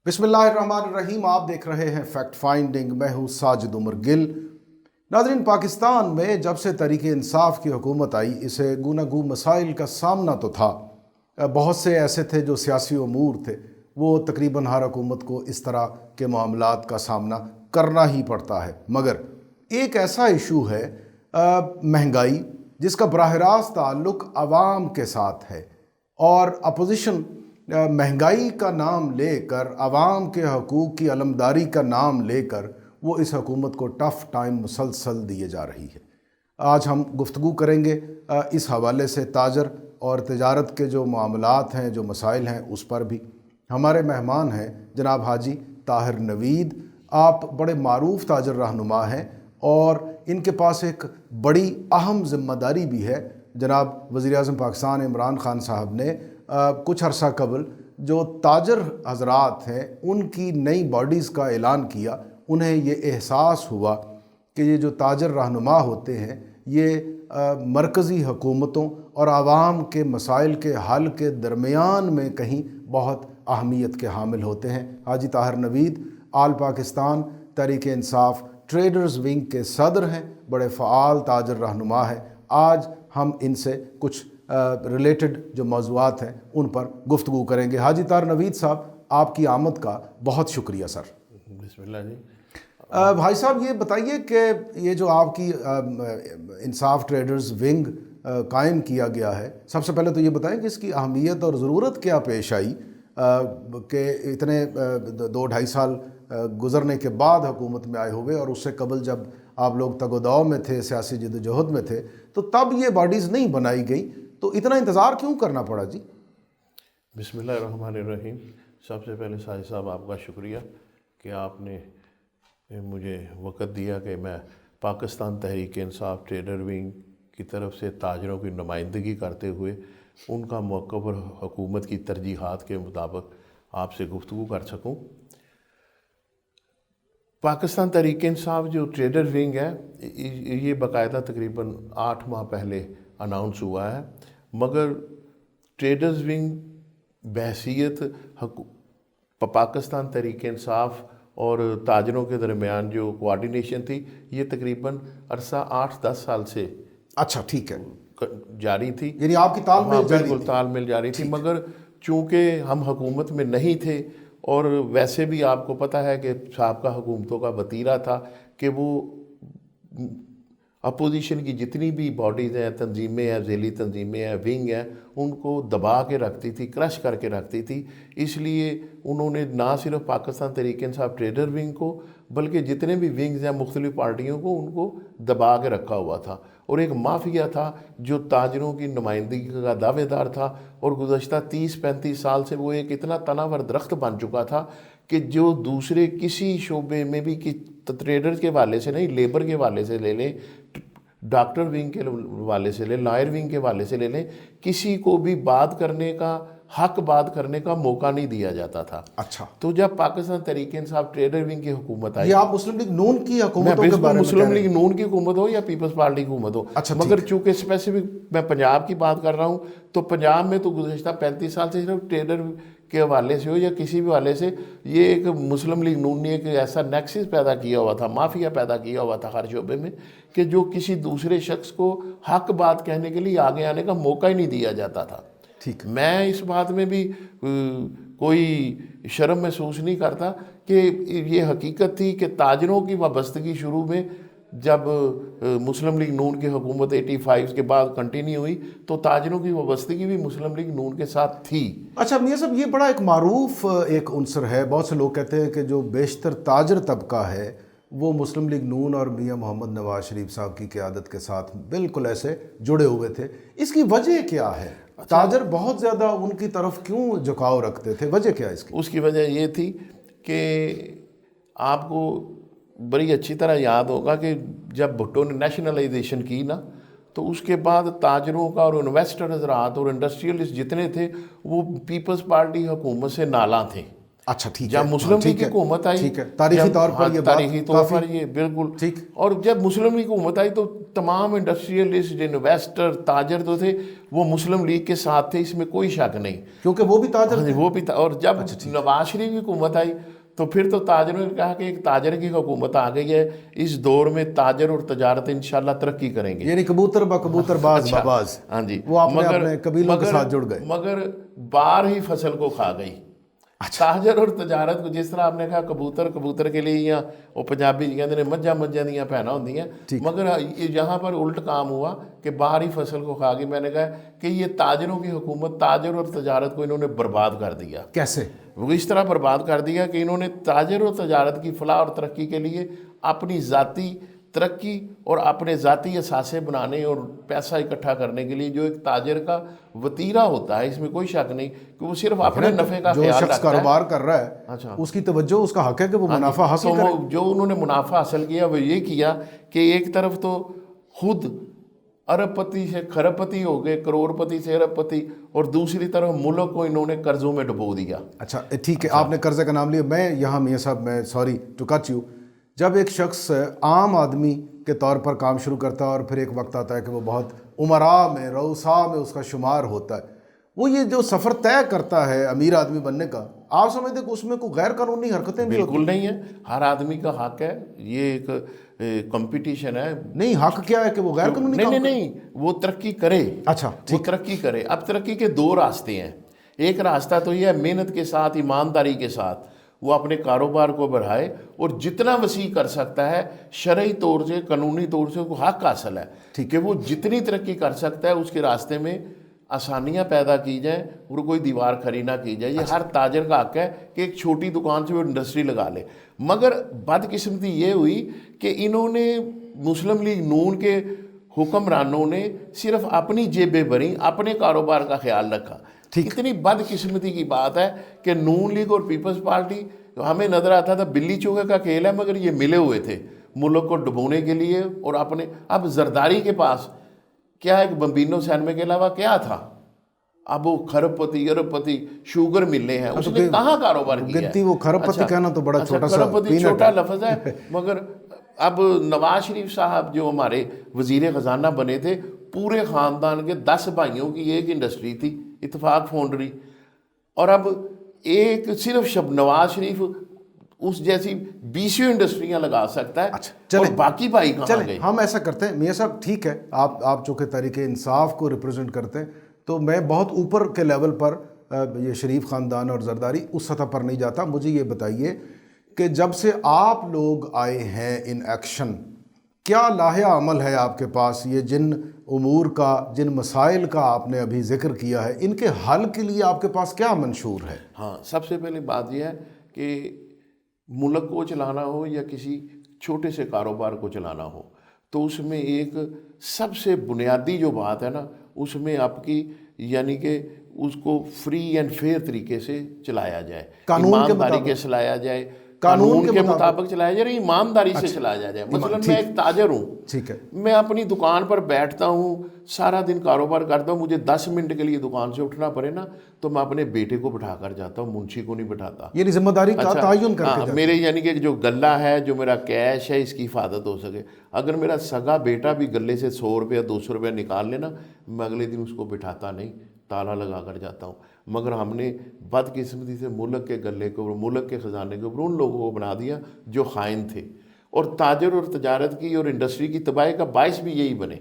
بسم اللہ الرحمن الرحیم. آپ دیکھ رہے ہیں فیکٹ فائنڈنگ. میں ہوں ساجد عمر گل. ناظرین، پاکستان میں جب سے تحریک انصاف کی حکومت آئی، اسے گوناگوں مسائل کا سامنا تو تھا. بہت سے ایسے تھے جو سیاسی امور تھے، وہ تقریباً ہر حکومت کو اس طرح کے معاملات کا سامنا کرنا ہی پڑتا ہے. مگر ایک ایسا ایشو ہے مہنگائی، جس کا براہ راست تعلق عوام کے ساتھ ہے، اور اپوزیشن مہنگائی کا نام لے کر، عوام کے حقوق کی علمداری کا نام لے کر وہ اس حکومت کو ٹف ٹائم مسلسل دیے جا رہی ہے. آج ہم گفتگو کریں گے اس حوالے سے تاجر اور تجارت کے جو معاملات ہیں، جو مسائل ہیں، اس پر بھی. ہمارے مہمان ہیں جناب حاجی طاہر نوید. آپ بڑے معروف تاجر رہنما ہیں اور ان کے پاس ایک بڑی اہم ذمہ داری بھی ہے. جناب وزیر اعظم پاکستان عمران خان صاحب نے کچھ عرصہ قبل جو تاجر حضرات ہیں ان کی نئی باڈیز کا اعلان کیا. انہیں یہ احساس ہوا کہ یہ جو تاجر رہنما ہوتے ہیں، یہ مرکزی حکومتوں اور عوام کے مسائل کے حل کے درمیان میں کہیں بہت اہمیت کے حامل ہوتے ہیں. حاجی طاہر نوید آل پاکستان تحریک انصاف ٹریڈرز ونگ کے صدر ہیں، بڑے فعال تاجر رہنما ہیں. آج ہم ان سے کچھ ریلیٹڈ جو موضوعات ہیں ان پر گفتگو کریں گے. حاجی طاہر نوید صاحب، آپ کی آمد کا بہت شکریہ سر. بسم اللہ جی. بھائی صاحب، یہ بتائیے کہ یہ جو آپ کی انصاف ٹریڈرز ونگ قائم کیا گیا ہے، سب سے پہلے تو یہ بتائیں کہ اس کی اہمیت اور ضرورت کیا پیش آئی کہ اتنے 2-2.5 سال گزرنے کے بعد حکومت میں آئے ہوئے، اور اس سے قبل جب آپ لوگ تگ و دو میں تھے، سیاسی جدوجہد میں تھے، تو تب یہ باڈیز نہیں بنائی گئی، تو اتنا انتظار کیوں کرنا پڑا جی؟ بسم اللہ الرحمن الرحیم. سب سے پہلے ساجد صاحب آپ کا شکریہ کہ آپ نے مجھے وقت دیا کہ میں پاکستان تحریک انصاف ٹریڈر ونگ کی طرف سے تاجروں کی نمائندگی کرتے ہوئے ان کا موقف اور حکومت کی ترجیحات کے مطابق آپ سے گفتگو کر سکوں. پاکستان تحریک انصاف جو ٹریڈر ونگ ہے، یہ باقاعدہ تقریباً 8 ماہ پہلے اناؤنس ہوا ہے، مگر ٹریڈرز ونگ بحیثیت پاکستان تحریک انصاف اور تاجروں کے درمیان جو کوارڈینیشن تھی، یہ تقریباً عرصہ 8-10 سال سے اچھا، ٹھیک ہے، جاری تھی. یعنی آپ کی تال میل جاری بالکل تال میل جاری تھی. مگر چونکہ ہم حکومت میں نہیں تھے، اور ویسے بھی آپ کو پتہ ہے کہ سابقہ حکومتوں کا وتیرہ تھا کہ وہ اپوزیشن کی جتنی بھی باڈیز ہیں، تنظیمیں ہیں، ذیلی تنظیمیں ہیں، ونگ ہیں، ان کو دبا کے رکھتی تھی، کرش کر کے رکھتی تھی. اس لیے انہوں نے نہ صرف پاکستان تحریک انصاف ٹریڈر ونگ کو، بلکہ جتنے بھی ونگز ہیں مختلف پارٹیوں کو، ان کو دبا کے رکھا ہوا تھا. اور ایک مافیا تھا جو تاجروں کی نمائندگی کا دعوے دار تھا، اور گزشتہ 30-35 سال سے وہ ایک اتنا تناور درخت بن چکا تھا کہ جو دوسرے کسی شعبے میں بھی ٹریڈر کے حوالے سے نہیں، لیبر کے حوالے سے لے لیں، ڈاکٹر ونگ کے حوالے سے لیں، لائر ونگ کے حوالے سے لے لیں، کسی کو بھی بات کرنے کا حق، بات کرنے کا موقع نہیں دیا جاتا تھا. اچھا، تو جب پاکستان تحریک انصاف ٹریڈر ونگ کی حکومت آئی، یہ آپ مسلم لیگ نون کی حکومتوں کے بارے میں مسلم لیگ نون کی حکومت ہو یا پیپلز پارٹی کی حکومت ہو، مگر چونکہ اسپیسیفک میں پنجاب کی بات کر رہا ہوں، تو پنجاب میں تو گزشتہ 35 سال سے صرف ٹریڈر کے حوالے سے ہو یا کسی بھی حوالے سے، یہ ایک مسلم لیگ نون نے ایک ایسا نیکسس پیدا کیا ہوا تھا، مافیا پیدا کیا ہوا تھا ہر شعبے میں، کہ جو کسی دوسرے شخص کو حق بات کہنے کے لیے آگے آنے کا موقع ہی نہیں دیا جاتا تھا. ٹھیک، میں اس بات میں بھی کوئی شرم محسوس نہیں کرتا کہ یہ حقیقت تھی کہ تاجروں کی وابستگی شروع میں جب مسلم لیگ نون کی حکومت 85 کے بعد کنٹینیو ہوئی، تو تاجروں کی وابستگی بھی مسلم لیگ نون کے ساتھ تھی. اچھا میاں صاحب، یہ بڑا ایک معروف ایک عنصر ہے. بہت سے لوگ کہتے ہیں کہ جو بیشتر تاجر طبقہ ہے وہ مسلم لیگ نون اور میاں محمد نواز شریف صاحب کی قیادت کے ساتھ بالکل ایسے جڑے ہوئے تھے. اس کی وجہ کیا ہے؟ تاجر بہت زیادہ ان کی طرف کیوں جھکاؤ رکھتے تھے؟ وجہ کیا اس کی؟ اس کی وجہ یہ تھی کہ آپ کو بڑی اچھی طرح یاد ہوگا کہ جب بھٹو نے نیشنلائزیشن کی نا، تو اس کے بعد تاجروں کا اور انویسٹر حضرات اور انڈسٹریلسٹ جتنے تھے وہ پیپلز پارٹی حکومت سے نالاں تھے. اچھا ٹھیک ہے، جب مسلم لیگ کی حکومت آئی، ٹھیک ہے، تاریخی طور پر یہ بات تاریخی طور پر یہ بالکل ٹھیک، اور جب مسلم لیگ کی حکومت آئی تو تمام انڈسٹریلسٹ، انویسٹر، تاجر جو تھے وہ مسلم لیگ کے ساتھ تھے، اس میں کوئی شک نہیں، کیونکہ وہ بھی تاجر تھے۔ وہ بھی اور جب نواز شریف کی حکومت آئی تو پھر تو تاجروں نے کہا کہ ایک تاجر کی حکومت آ گئی ہے، اس دور میں تاجر اور تجارت انشاءاللہ ترقی کریں گے، یعنی کبوتر با کبوتر باز با باز، ہاں جی، وہ اپنے قبیلوں کے ساتھ جڑ گئے، مگر بار ہی فصل کو کھا گئی۔ تاجر اور تجارت کو جس طرح آپ نے کہا کبوتر کے لیے یا وہ پنجابی کہتے ہیں مجھا دیاں بھیناں ہوندی ہیں، مگر یہاں پر الٹ کام ہوا کہ باہر ہی فصل کو کھا گئی۔ میں نے کہا کہ یہ تاجروں کی حکومت، تاجر اور تجارت کو انہوں نے برباد کر دیا۔ کیسے؟ وہ اس طرح برباد کر دیا کہ انہوں نے تاجر اور تجارت کی فلاح اور ترقی کے لیے اپنی ذاتی ترقی اور اپنے ذاتی اثاثے بنانے اور پیسہ اکٹھا کرنے کے لیے جو ایک تاجر کا وتیرہ ہوتا ہے، اس میں کوئی شک نہیں کہ وہ صرف اپنے نفع کا خیال رکھتا ہے۔ جو شخص کاروبار کر رہا ہے اس کی توجہ، اس کا حق ہے کہ وہ منافع حاصل کرے۔ جو انہوں نے منافع حاصل کیا وہ یہ کیا کہ ایک طرف تو خود ارب پتی سے کھرب پتی ہو گئے، کروڑ پتی سے ارب پتی، اور دوسری طرف ملک کو انہوں نے قرضوں میں ڈبو دیا۔ اچھا ٹھیک ہے، آپ نے قرضے کا نام لیا۔ میں یہاں میاں صاحب، میں سوری ٹو کٹ یو، جب ایک شخص عام آدمی کے طور پر کام شروع کرتا ہے اور پھر ایک وقت آتا ہے کہ وہ بہت عمراء میں، رؤساء میں اس کا شمار ہوتا ہے، وہ یہ جو سفر طے کرتا ہے امیر آدمی بننے کا، آپ سمجھتے کہ اس میں کوئی غیر قانونی حرکتیں بھی ہوتی ہیں؟ بالکل نہیں ہے، ہر آدمی کا حق ہے، یہ ایک کمپٹیشن ہے۔ نہیں، حق کیا ہے کہ وہ غیر قانونی کام کرے؟ نہیں، وہ ترقی کرے۔ اچھا وہ ترقی کرے۔ اب ترقی کے دو راستے ہیں، ایک راستہ تو یہ ہے محنت کے ساتھ، ایمانداری کے ساتھ وہ اپنے کاروبار کو بڑھائے اور جتنا وسیع کر سکتا ہے شرعی طور سے، قانونی طور سے وہ حق حاصل ہے کہ وہ جتنی ترقی کر سکتا ہے اس کے راستے میں آسانیاں پیدا کی جائیں اور کوئی دیوار کھڑی نہ کی جائے۔ یہ ہر تاجر کا حق ہے کہ ایک چھوٹی دکان سے وہ انڈسٹری لگا لے۔ مگر بدقسمتی یہ ہوئی کہ انہوں نے مسلم لیگ نون کے حکمرانوں نے صرف اپنی جیبیں بھریں، اپنے کاروبار کا خیال رکھا۔ کتنی بدقسمتی کی بات ہے کہ نون لیگ اور پیپلز پارٹی، ہمیں نظر آتا تھا بلی چوہے کا کھیل ہے، مگر یہ ملے ہوئے تھے ملک کو ڈبونے کے لیے اور اپنے۔ اب زرداری کے پاس کیا ایک بمبینو سینمے کے علاوہ کیا تھا؟ اب وہ کھرب پتی، ارب پتی، شوگر ملے ہیں، اس نے کہاں کاروبار کیا ہے؟ وہ کھرب پتی کہنا تو بڑا چھوٹا سا کھرب پتی چھوٹا لفظ ہے، مگر اب نواز شریف صاحب جو ہمارے وزیر خزانہ بنے تھے، پورے خاندان کے 10 بھائیوں کی ایک انڈسٹری تھی، اتفاق فاؤنڈری، اور اب ایک صرف نواز شریف اس جیسی 20 انڈسٹریاں لگا سکتا ہے، اور باقی بھائی کہاں گئے؟ ہم ایسا کرتے ہیں میاں صاحب، ٹھیک ہے، آپ چونکہ تحریک انصاف کو ریپرزینٹ کرتے ہیں، تو میں بہت اوپر کے لیول پر یہ شریف خاندان اور زرداری اس سطح پر نہیں جاتا۔ مجھے یہ بتائیے کہ جب سے آپ لوگ آئے ہیں ان ایکشن، کیا لاحہ عمل ہے آپ کے پاس؟ یہ جن امور کا، جن مسائل کا آپ نے ابھی ذکر کیا ہے، ان کے حل کے لیے آپ کے پاس کیا منشور ہے؟ ہاں، سب سے پہلے بات یہ ہے کہ ملک کو چلانا ہو یا کسی چھوٹے سے کاروبار کو چلانا ہو تو اس میں ایک سب سے بنیادی جو بات ہے نا، اس میں آپ کی یعنی کہ اس کو فری اینڈ فیئر طریقے سے چلایا جائے، ایمانداری کے چلایا جائے، قانون کے مطابق چلایا جائے، ایمانداری سے چلایا جائے۔ مثلا میں ایک تاجر ہوں، ٹھیک ہے، میں اپنی دکان پر بیٹھتا ہوں، سارا دن کاروبار کرتا ہوں، مجھے 10 منٹ کے لیے دکان سے اٹھنا پڑے نا تو میں اپنے بیٹے کو بٹھا کر جاتا ہوں، منشی کو نہیں بٹھاتا۔ یعنی ذمہ داری کا تعین کر کے میرے یعنی کہ جو غلہ ہے، جو میرا کیش ہے، اس کی حفاظت ہو سکے۔ اگر میرا سگا بیٹا بھی غلے سے 100 روپیہ 200 روپیہ نکال لینا، میں اگلے دن اس کو بٹھاتا نہیں، تالا لگا کر جاتا ہوں۔ مگر ہم نے بدقسمتی سے ملک کے غلے کو، ملک کے خزانے کے اوپر ان لوگوں کو بنا دیا جو خائن تھے، اور تاجر اور تجارت کی اور انڈسٹری کی تباہی کا باعث بھی یہی بنے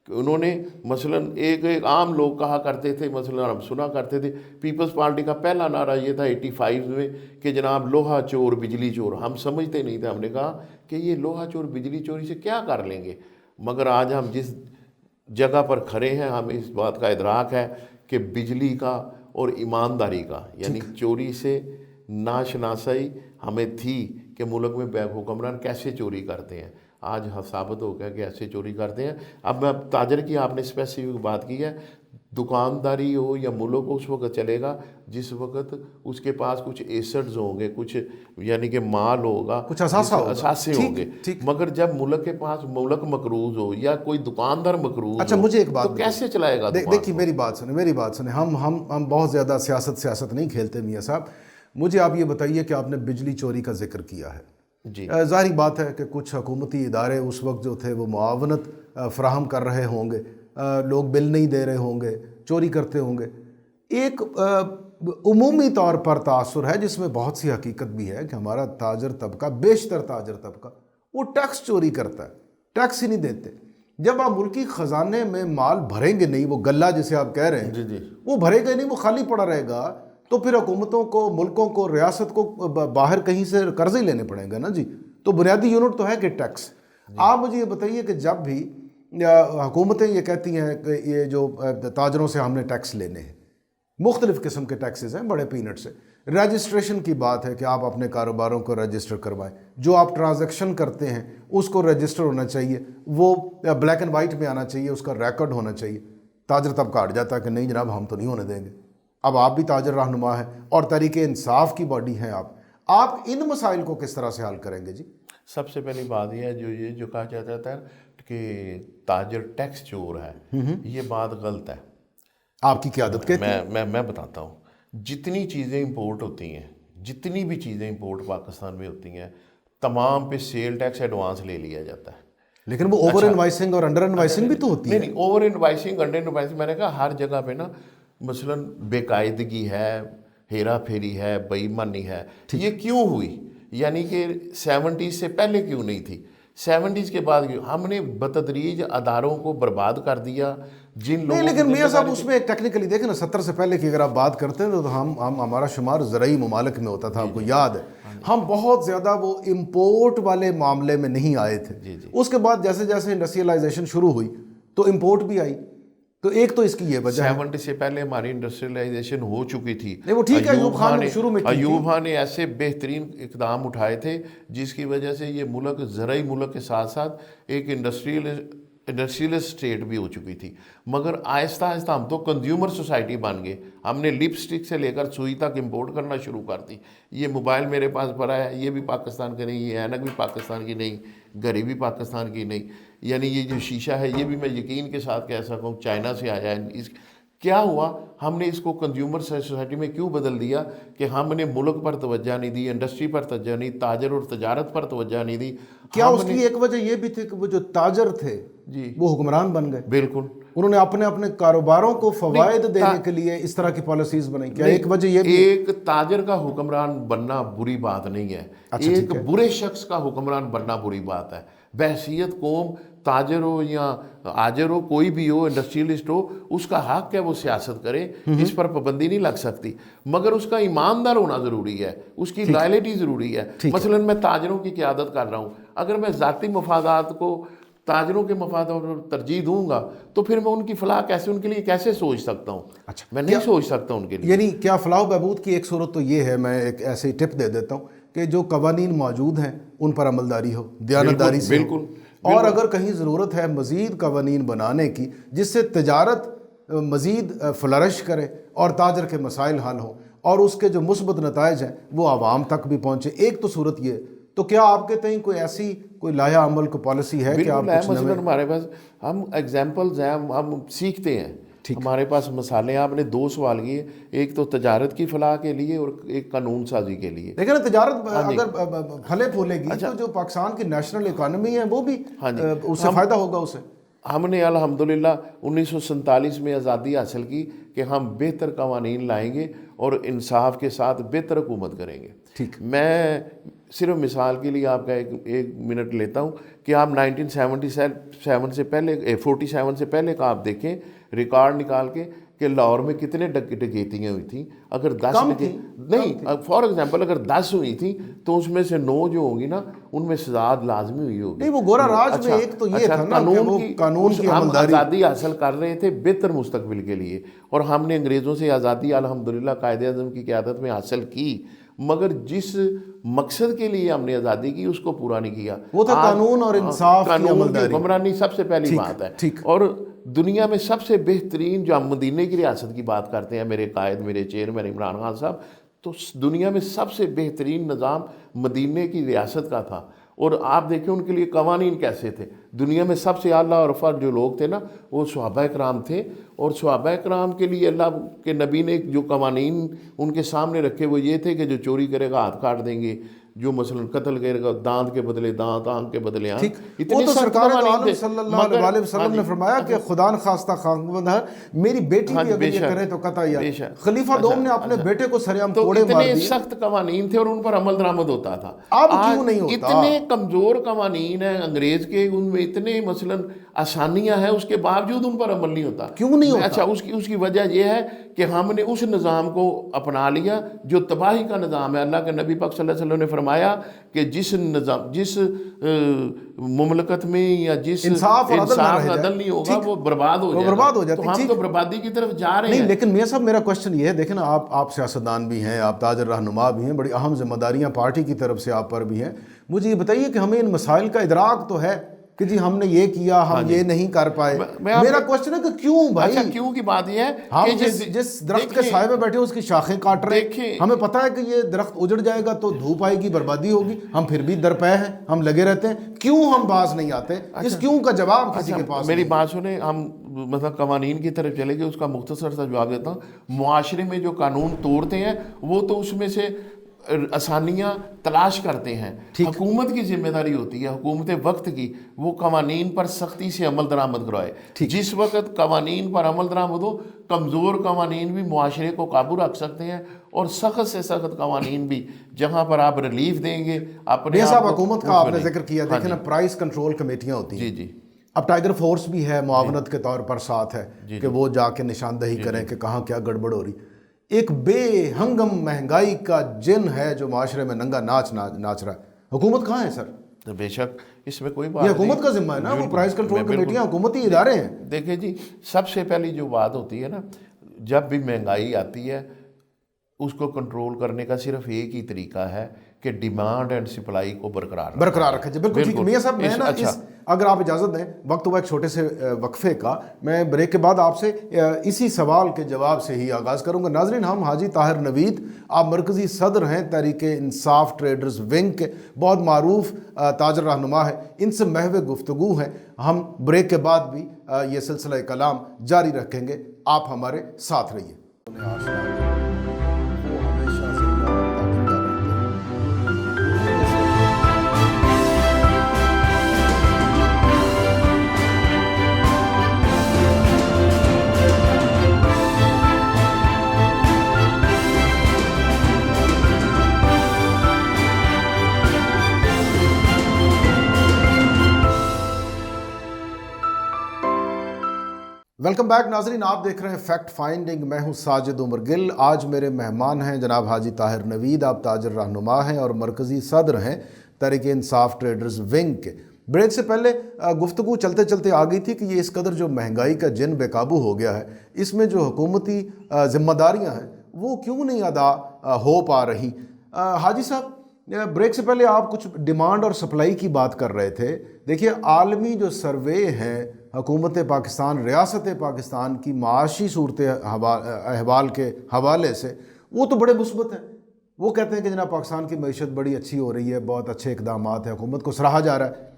کہ انہوں نے مثلا ایک عام لوگ کہا کرتے تھے، مثلا ہم سنا کرتے تھے، پیپلز پارٹی کا پہلا نعرہ یہ تھا 85 میں کہ جناب لوہا چور بجلی چور۔ ہم سمجھتے نہیں تھے، ہم نے کہا کہ یہ لوہا چور بجلی چوری سے کیا کر لیں گے، مگر آج ہم جس جگہ پر کھڑے ہیں ہمیں اس بات کا ادراک ہے کہ بجلی کا اور ایمانداری کا، یعنی چوری سے ناشناسائی ہمیں تھی کہ ملک میں حکمران کیسے چوری کرتے ہیں، آج ثابت ہو گیا کہ ایسے چوری کرتے ہیں۔ اب میں تاجر کی آپ نے اسپیسیفک بات کی ہے، دکانداری ہو یا ملک اس وقت چلے گا جس وقت اس کے پاس کچھ ایسٹس ہوں گے، کچھ یعنی کہ مال ہوگا، کچھ اثاثے ہوں گے۔ مگر جب ملک کے پاس ملک مقروض ہو یا کوئی دکاندار مقروض اچھا، مجھے ایک بات تو کیسے چلائے گا؟ دیکھیے میری بات سنیں، ہم بہت زیادہ سیاست نہیں کھیلتے میاں صاحب۔ مجھے آپ یہ بتائیے کہ آپ نے بجلی چوری کا ذکر کیا ہے. جی ظاہری بات ہے کہ کچھ حکومتی ادارے اس وقت جو تھے وہ معاونت فراہم کر رہے ہوں گے, لوگ بل نہیں دے رہے ہوں گے, چوری کرتے ہوں گے. ایک عمومی طور پر تاثر ہے جس میں بہت سی حقیقت بھی ہے کہ ہمارا تاجر طبقہ, بیشتر تاجر طبقہ, وہ ٹیکس چوری کرتا ہے, ٹیکس ہی نہیں دیتے. جب آپ ملکی خزانے میں مال بھریں گے نہیں, وہ غلہ جسے آپ کہہ رہے ہیں, جی وہ بھرے گا نہیں, وہ خالی پڑا رہے گا, تو پھر حکومتوں کو, ملکوں کو, ریاست کو باہر کہیں سے قرض ہی لینے پڑیں گے نا جی. تو بنیادی یونٹ تو ہے کہ ٹیکس. آپ مجھے یہ بتائیے کہ جب بھی حکومتیں یہ کہتی ہیں کہ یہ جو تاجروں سے ہم نے ٹیکس لینے ہیں, مختلف قسم کے ٹیکسز ہیں, بڑے پینٹ سے, رجسٹریشن کی بات ہے کہ آپ اپنے کاروباروں کو رجسٹر کروائیں, جو آپ ٹرانزیکشن کرتے ہیں اس کو رجسٹر ہونا چاہیے, وہ بلیک اینڈ وائٹ میں آنا چاہیے, اس کا ریکارڈ ہونا چاہیے. تاجر تب کاٹ جاتا ہے کہ نہیں جناب ہم تو نہیں ہونے دیں گے. اب آپ بھی تاجر رہنما ہیں اور تحریک انصاف کی باڈی ہیں آپ ان مسائل کو کس طرح سے حل کریں گے جی؟ سب سے پہلی بات یہ ہے جو کہا جاتا ہے کہ تاجر ٹیکس چور ہے, یہ بات غلط ہے. آپ کی قیادت کہتی ہے. میں بتاتا ہوں, جتنی چیزیں امپورٹ ہوتی ہیں, جتنی بھی چیزیں امپورٹ پاکستان میں ہوتی ہیں, تمام پہ سیل ٹیکس ایڈوانس لے لیا جاتا ہے. لیکن وہ اوور انوائسنگ اور انڈر انوائسنگ بھی تو ہوتی ہے. نہیں, اوور انوائسنگ, انڈر انوائسنگ, میں نے کہا ہر جگہ پہ نا مثلاً بے قاعدگی ہے, ہیرا پھیری ہے, بے ایمانی ہے. یہ کیوں ہوئی؟ یعنی کہ 70s سے پہلے کیوں نہیں تھی؟ 70s کے بعد کیوں؟ ہم نے بتدریج اداروں کو برباد کر دیا. جن لوگوں لیکن میاں صاحب اس میں ٹیکنیکلی دیکھیں نا, 70 سے پہلے کی اگر آپ بات کرتے ہیں تو ہمارا شمار زرعی ممالک میں ہوتا تھا, آپ کو یاد ہے. ہم بہت زیادہ وہ امپورٹ والے معاملے میں نہیں آئے تھے. ہے. اس کے بعد جیسے جیسے انڈسٹریلائزیشن شروع ہوئی تو امپورٹ بھی آئی. تو ایک تو اس کی یہ وجہ ہے. 70 سے پہلے ہماری انڈسٹریلائزیشن ہو چکی تھی. نہیں وہ ٹھیک ہے, ایوب خان نے شروع میں کی تھی. ایوب خان نے ایسے بہترین اقدام اٹھائے تھے جس کی وجہ سے یہ ملک زرعی ملک کے ساتھ ساتھ ایک انڈسٹریل اسٹیٹ بھی ہو چکی تھی. مگر آہستہ آہستہ ہم تو کنزیومر سوسائٹی بن گئے. ہم نے لپ اسٹک سے لے کر سوئی تک امپورٹ کرنا شروع کر دی. یہ موبائل میرے پاس پڑا ہے, یہ بھی پاکستان کا نہیں, یہ اینک بھی پاکستان کی نہیں, گھڑی بھی پاکستان کی نہیں. یعنی یہ جو شیشہ ہے یہ بھی میں یقین کے ساتھ کہہ سکتا ہوں چائنا سے آیا ہے. کیا ہوا؟ ہم نے اس کو کنزیومر سوسائٹی میں کیوں بدل دیا کہ ہم نے ملک پر توجہ نہیں دی, انڈسٹری پر توجہ نہیں, تاجر اور تجارت پر توجہ نہیں دی. کیا اس کی ایک وجہ یہ بھی تھی کہ وہ جو تاجر تھے جی وہ حکمران بن گئے؟ بالکل, انہوں نے اپنے کاروباروں کو فوائد دینے کے لیے اس طرح کی پالیسیز بنائی. کیا ایک وجہ یہ بھی؟ ایک تاجر کا حکمران بننا بری بات نہیں ہے, ایک برے شخص کا حکمران بننا بری بات ہے. بحیثیت قوم, تاجر ہو یا آجر ہو, کوئی بھی ہو, انڈسٹریلسٹ ہو, اس کا حق ہے وہ سیاست کرے, اس پر پابندی نہیں لگ سکتی. مگر اس کا ایماندار ہونا ضروری ہے, اس کی لائلٹی ضروری ہے. مثلا میں تاجروں کی قیادت کر رہا ہوں, اگر میں ذاتی مفادات کو تاجروں کے مفادات پر ترجیح دوں گا تو پھر میں ان کی فلاح کیسے, ان کے لیے کیسے سوچ سکتا ہوں؟ میں نہیں سوچ سکتا ان کے لیے. یعنی کیا فلاح و بہبود کی ایک صورت تو یہ ہے, میں ایک ایسے ٹپ دے دیتا ہوں کہ جو قوانین موجود ہیں ان پر عملداری ہو, دیانتداری سے. بالکل. اور اگر کہیں ضرورت ہے مزید قوانین بنانے کی جس سے تجارت مزید فلرش کرے اور تاجر کے مسائل حل ہوں اور اس کے جو مثبت نتائج ہیں وہ عوام تک بھی پہنچے, ایک تو صورت یہ. تو کیا آپ کے تئیں کوئی ایسی کوئی لایا عمل کو پالیسی ہے کہ آپ کچھ مثلا ہمارے پاس ہم ایگزامپلز ہیں, ہم سیکھتے ہیں. ہمارے پاس مثالیں, آپ نے 2 سوال کیے, ایک تو تجارت کی فلاح کے لیے اور ایک قانون سازی کے لیے. لیکن تجارت اگر پھلے پھولے گی تو جو پاکستان کی نیشنل اکانومی ہے وہ بھی اس سے فائدہ ہوگا اسے. ہم نے الحمدللہ 1947 میں آزادی حاصل کی کہ ہم بہتر قوانین لائیں گے اور انصاف کے ساتھ بہتر حکومت کریں گے. میں صرف مثال کے لیے آپ کا ایک منٹ لیتا ہوں کہ آپ 1977 سے پہلے 47 سے پہلے کا آپ دیکھیں ریکارڈ نکال کے کہ لاہور میں کتنے ڈکیتیاں ہوئی تھیں. اگر 10 نہیں, فار ایگزامپل اگر 10 ہوئی تھیں تو اس میں سے 9 جو ہوں گی نا ان میں سزا لازمی ہوئی ہوگی. نہیں وہ گورا راج میں ایک تو یہ تھا نا قانون کی ہم آزادی حاصل کر رہے تھے بہتر مستقبل کے لیے, اور ہم نے انگریزوں سے آزادی الحمدللہ قائد اعظم کی قیادت میں حاصل کی, مگر جس مقصد کے لیے ہم نے آزادی کی اس کو پورا نہیں کیا. وہ تھا قانون اور انصاف کی عملداری. حکمرانی سب سے پہلی بات ہے. اور دنیا میں سب سے بہترین جو ہم مدینے کی ریاست کی بات کرتے ہیں, میرے قائد میرے چیئرمین عمران خان صاحب, تو دنیا میں سب سے بہترین نظام مدینے کی ریاست کا تھا. اور آپ دیکھیں ان کے لیے قوانین کیسے تھے. دنیا میں سب سے اعلیٰ اور افضل جو لوگ تھے نا وہ صحابہ کرام تھے, اور صحابہ کرام کے لیے اللہ کے نبی نے جو قوانین ان کے سامنے رکھے وہ یہ تھے کہ جو چوری کرے گا ہاتھ کاٹ دیں گے, جو مثلا قتل کرے گا دانت کے بدلے دانت, آنکھ کے بدلے آنکھ. وہ تو سرکار عالم صلی اللہ علیہ وسلم نے فرمایا کہ خدا نخواستہ خاندان ہے میری بیٹی بھی اگر یہ کرے تو قطعی. خلیفہ دوم نے اپنے بیٹے کو سرعام کوڑے مار دیے. اتنے سخت قوانین تھے اور ان پر عمل درآمد ہوتا تھا. اب کیوں نہیں ہوتا؟ اتنے کمزور قوانین ہیں انگریز کے, ان میں اتنے مثلا آسانیاں ہیں, اس کے باوجود ان پر عمل نہیں ہوتا. کیوں نہیں ہوتا؟ اچھا, اس کی وجہ یہ ہے کہ ہم نے اس نظام کو اپنا لیا جو تباہی کا نظام ہے. اللہ کے نبی پاک صلی اللہ علیہ وسلم نے فرمایا کہ جس مملکت میں یا جس انصاف عدل نہیں ہوگا وہ برباد ہو جائے گا. تو ہم تو بربادی کی طرف جا رہے ہیں. نہیں, لیکن میاں صاحب میرا کوشچن یہ ہے, دیکھیں نا آپ سیاستدان بھی ہیں, آپ تاجر رہنما بھی ہیں, بڑی اہم ذمہ داریاں پارٹی کی طرف سے آپ پر بھی ہیں. مجھے یہ بتائیے کہ ہمیں ان مسائل کا ادراک تو ہے کہ جی ہم نے یہ کیا, ہم یہ نہیں کر پائے. میرا کوشچن ہے کہ کیوں بھائی؟ اچھا, کیوں کی بات یہ ہے ہم جس درخت کے سائے میں بیٹھے اس کی شاخیں کاٹ رہے ہیں. ہمیں پتہ ہے کہ یہ درخت اجڑ جائے گا تو دھوپ آئے گی, بربادی ہوگی, ہم پھر بھی درپے ہیں, ہم لگے رہتے ہیں. کیوں ہم باز نہیں آتے؟ اس کیوں کا جواب کسی کے پاس. میری بات سنیں, ہم مطلب قوانین کی طرف چلے گئے, اس کا مختصر سا جواب دیتا ہوں. معاشرے میں جو قانون توڑتے ہیں وہ تو اس میں سے آسانیاں تلاش کرتے ہیں. حکومت کی ذمہ داری ہوتی ہے, حکومت وقت کی, وہ قوانین پر سختی سے عمل درآمد کرائے. جس وقت قوانین پر عمل درآمد ہو, کمزور قوانین بھی معاشرے کو قابو رکھ سکتے ہیں, اور سخت سے سخت قوانین بھی جہاں پر آپ ریلیف دیں گے اپنے. صاحب حکومت کا آپ نے ذکر کیا, دیکھیں نا پرائز کنٹرول کمیٹیاں ہوتی ہیں. جی اب ٹائیگر فورس بھی ہے, معاونت کے طور پر ساتھ ہے کہ وہ جا کے نشاندہی کریں کہ کہاں کیا گڑبڑ ہو رہی. ایک بے ہنگم مہنگائی کا جن ہے جو معاشرے میں ننگا ناچ رہا ہے. حکومت کہاں ہے سر؟ بے شک اس میں کوئی بات یہ حکومت کا ذمہ ہے نا, وہ پرائز کنٹرول کمیٹیاں حکومتی ادارے ہیں. دیکھیں جی, سب سے پہلی جو بات ہوتی ہے نا, جب بھی مہنگائی آتی ہے اس کو کنٹرول کرنے کا صرف ایک ہی طریقہ ہے کہ ڈیمانڈ اینڈ سپلائی کو برقرار رکھا جائے. بالکل ٹھیک. میاں صاحب میں نا اگر آپ اجازت دیں, وقت ہوا ایک چھوٹے سے وقفے کا, میں بریک کے بعد آپ سے اسی سوال کے جواب سے ہی آغاز کروں گا. ناظرین, ہم حاجی طاہر نوید, آپ مرکزی صدر ہیں تحریک انصاف ٹریڈرز ونگ کے, بہت معروف تاجر رہنما ہے, ان سے محو گفتگو ہے. ہم بریک کے بعد بھی یہ سلسلہ کلام جاری رکھیں گے, آپ ہمارے ساتھ رہیے. ویلکم بیک ناظرین, آپ دیکھ رہے ہیں فیکٹ فائنڈنگ. میں ہوں ساجد عمر گل. آج میرے مہمان ہیں جناب حاجی طاہر نوید, آپ تاجر رہنما ہیں اور مرکزی صدر ہیں تحریک انصاف ٹریڈرز ونگ کے. بریک سے پہلے گفتگو چلتے چلتے آ گئی تھی کہ یہ اس قدر جو مہنگائی کا جن بے قابو ہو گیا ہے, اس میں جو حکومتی ذمہ داریاں ہیں وہ کیوں نہیں ادا ہو پا رہی. حاجی صاحب, بریک سے پہلے آپ کچھ ڈیمانڈ اور سپلائی کی بات کر رہے تھے. دیکھیے, عالمی جو سروے ہیں حکومت پاکستان, ریاست پاکستان کی معاشی صورت احوال کے حوالے سے, وہ تو بڑے مثبت ہیں. وہ کہتے ہیں کہ جناب پاکستان کی معیشت بڑی اچھی ہو رہی ہے, بہت اچھے اقدامات ہیں, حکومت کو سراہا جا رہا ہے.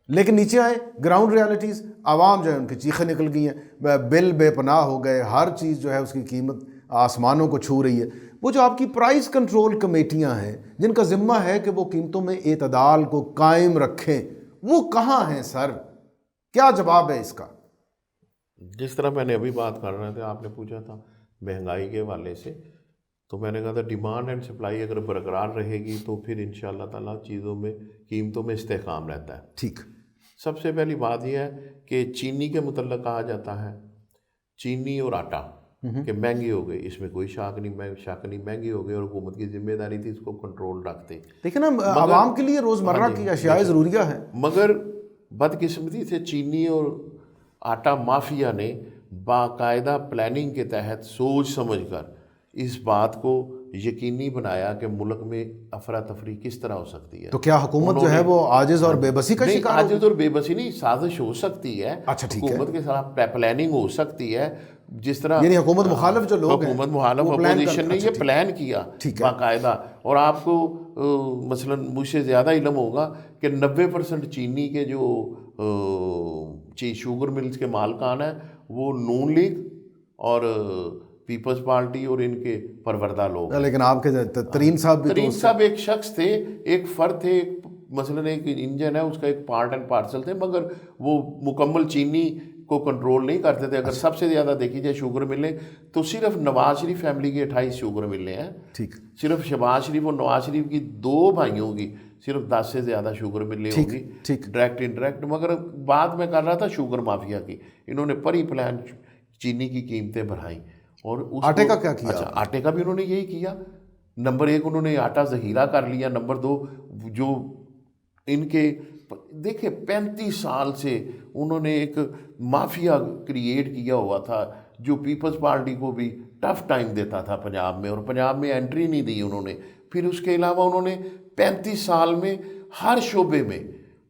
لیکن نیچے آئیں, گراؤنڈ ریالٹیز, عوام جو ہے ان کی چیخیں نکل گئی ہیں, بل بے پناہ ہو گئے, ہر چیز جو ہے اس کی قیمت آسمانوں کو چھو رہی ہے. وہ جو آپ کی پرائز کنٹرول کمیٹیاں ہیں جن کا ذمہ ہے کہ وہ قیمتوں میں اعتدال کو قائم رکھیں, وہ کہاں ہیں سر؟ کیا جواب ہے اس کا؟ جس طرح میں نے ابھی بات کر رہے تھے, آپ نے پوچھا تھا مہنگائی کے حوالے سے, تو میں نے کہا تھا ڈیمانڈ اینڈ سپلائی اگر برقرار رہے گی تو پھر انشاءاللہ تعالیٰ چیزوں میں قیمتوں میں استحکام رہتا ہے. ٹھیک. سب سے پہلی بات یہ ہے کہ چینی کے متعلق کہا جاتا ہے, چینی اور آٹا کہ مہنگی ہو گئی, اس میں کوئی شک نہیں مہنگی ہو گئی, اور حکومت کی ذمہ داری تھی اس کو کنٹرول رکھتے. لیکن عوام کے لیے روزمرہ کی اشیاء ضروریہ ہیں. مگر بدقسمتی سے چینی اور آٹا مافیا نے باقاعدہ پلاننگ کے تحت سوچ سمجھ کر اس بات کو یقینی بنایا کہ ملک میں افراتفری کس طرح ہو سکتی ہے. تو کیا حکومت جو ہے وہ عاجز اور بے بسی کا شکار؟ عاجز اور بے بسی نہیں, سازش ہو سکتی ہے. اچھا ٹھیک ہے. حکومت کے ساتھ پلاننگ ہو سکتی ہے, جس طرح یعنی حکومت مخالف جو لوگ ہیں, حکومت مخالف اپوزیشن نے یہ پلان کیا باقاعدہ. اور آپ کو مثلا مجھ سے زیادہ علم ہوگا کہ 90% چینی کے جو شوگر ملز کے مالکان ہیں وہ نون لیگ اور پیپلز پارٹی اور ان کے پروردہ لوگ ہیں. لیکن آپ کے ترین صاحب بھی ترین صاحب ایک شخص تھے، ایک فرد تھے، ایک مثلاً ایک انجن ہے اس کا ایک پارٹ اینڈ پارسل تھے، مگر وہ مکمل چینی کو کنٹرول نہیں کرتے تھے. اگر سب سے زیادہ دیکھی جائے شوگر ملیں تو صرف نواز شریف فیملی کی 28 شوگر ملیں ہیں. ٹھیک. صرف شہباز شریف اور نواز شریف کی 2 بھائیوں کی صرف 10 سے زیادہ شوگر ملیں ہوگی، ڈائریکٹ انڈائریکٹ. مگر بعد میں کر رہا تھا شوگر مافیا کی، انہوں نے پری پلان چینی کی قیمتیں بڑھائیں. اور آٹے کا کیا کیا؟ اچھا، آٹے کا بھی انہوں نے یہی کیا. نمبر 1 انہوں نے آٹا ذخیرہ کر لیا. نمبر 2 جو ان کے دیکھیں 35 سال سے انہوں نے ایک مافیا کریٹ کیا ہوا تھا جو پیپلز پارٹی کو بھی ٹف ٹائم دیتا تھا پنجاب میں، اور پنجاب میں انٹری نہیں دی انہوں نے. پھر اس کے علاوہ انہوں نے 35 سال میں ہر شعبے میں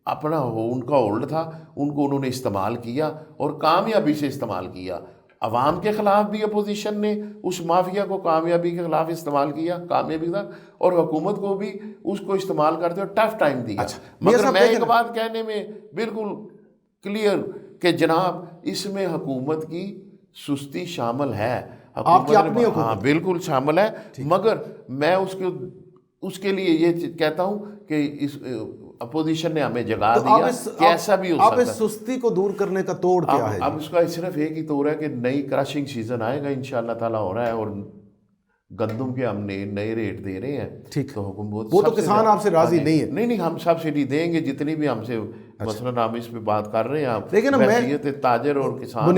اپنا ان کا ہولڈ تھا، ان کو انہوں نے استعمال کیا اور کامیابی سے استعمال کیا. عوام کے خلاف بھی اپوزیشن نے اس مافیا کو کامیابی کے خلاف استعمال کیا، کامیابی تھا، اور حکومت کو بھی اس کو استعمال کرتے ہوئے ٹف ٹائم دیا. مگر میں ایک بات کہنے میں بالکل کلیئر کہ جناب اس میں حکومت کی سستی شامل ہے. آپ کی اپنی حکومت؟ ہاں بالکل شامل ہے. مگر میں اس کے لیے یہ کہتا ہوں کہ اس اپوزیشن نے ہمیں جگا دیا کہ ایسا بھی ہو سکتا ہے. اب اس سستی کو دور کرنے کا توڑ کیا ہے؟ اب اس کا صرف ایک ہی توڑ ہے کہ نئی کراشنگ سیزن آئے گا انشاءاللہ تعالیٰ، ہو رہا ہے، اور گندم کے ہم نے نئے ریٹ دے رہے ہیں. ٹھیک. تو حکومت وہ تو کسان آپ سے راضی نہیں ہے. نہیں، ہم سبسڈی دیں گے جتنی بھی ہم سے، مثلاً ہم اس پہ بات کر رہے ہیں. آپ لیکن حیثیت تاجر اور کسان،